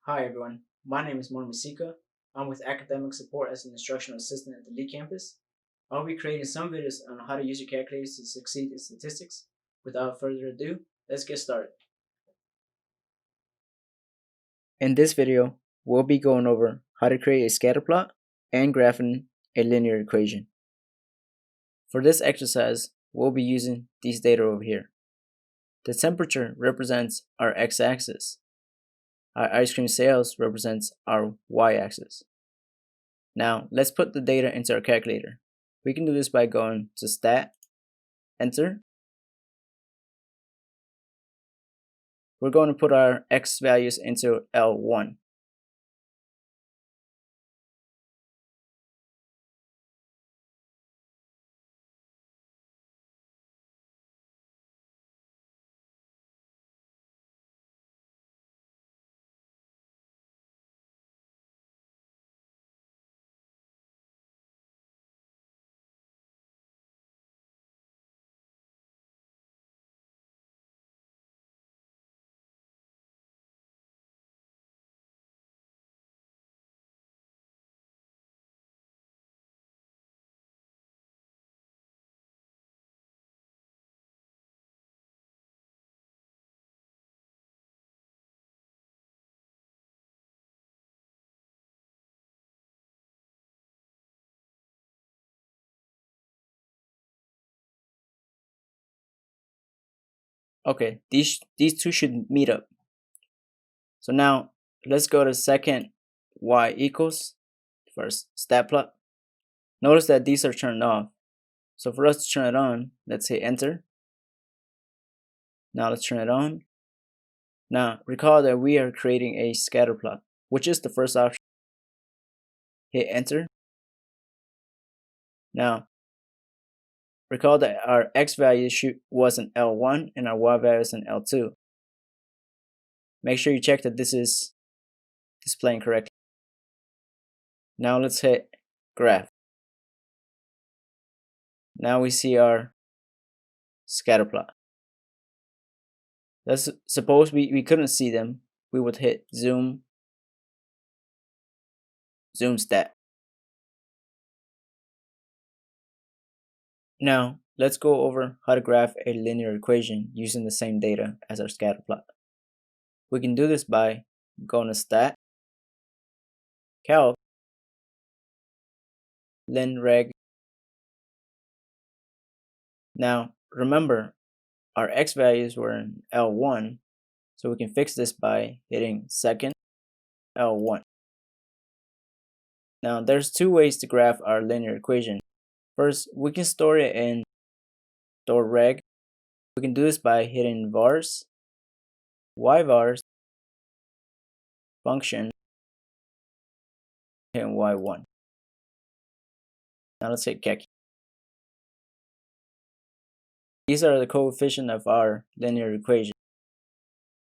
Hi everyone, my name is Mon Masika. I'm with Academic Support as an instructional assistant at the Lee campus. I'll be creating some videos on how to use your calculators to succeed in statistics. Without further ado, let's get started. In this video, we'll be going over how to create a scatter plot and graphing a linear equation. For this exercise, we'll be using these data over here. The temperature represents our x-axis. Our ice cream sales represents our y-axis. Now, let's put the data into our calculator. We can do this by going to Stat, Enter. We're going to put our x values into L1. Okay, these two should meet up. So now let's go to second y equals first stat plot. Notice that these are turned off. So for us to turn it on, let's hit enter. Now let's turn it on. Now recall that we are creating a scatter plot, which is the first option. Hit enter. Now recall that our x value was in L1 and our y value is in L2. Make sure you check that this is displaying correctly. Now let's hit graph. Now we see our scatter plot. Let's suppose we couldn't see them. We would hit zoom stat. Now let's go over how to graph a linear equation using the same data as our scatter plot. We can do this by going to Stat, Calc, linreg. Now remember, our x values were in L1, so we can fix this by hitting second L1. Now there's two ways to graph our linear equation. First, we can store it in reg. We can do this by hitting vars, yvars, function, hitting y1. Now let's hit calc. These are the coefficients of our linear equation.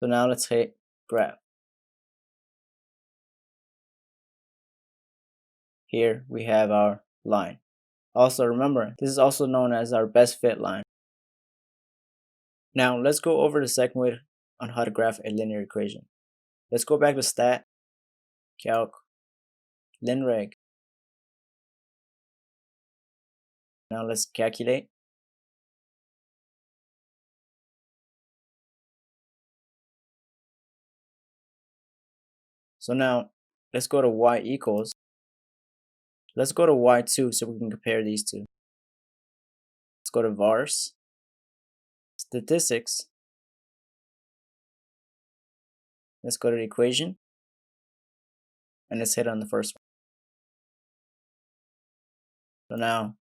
So now let's hit graph. Here we have our line. Also remember, this is also known as our best fit line. Now let's go over the second way on how to graph a linear equation. Let's go back to Stat, Calc, linreg. Now let's calculate. So now let's go to y equals. Let's go to y2 so we can compare these two. Let's go to vars, statistics. Let's go to the equation, and let's hit on the first one. So now,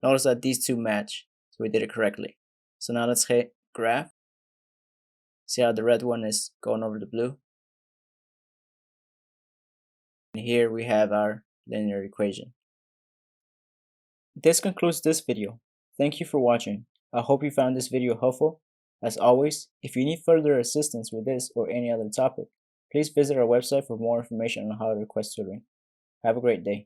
notice that these two match, so we did it correctly. So now let's hit graph. See how the red one is going over the blue? And here we have our linear equation. This concludes this video. Thank you for watching. I hope you found this video helpful. As always, if you need further assistance with this or any other topic, please visit our website for more information on how to request tutoring. Have a great day.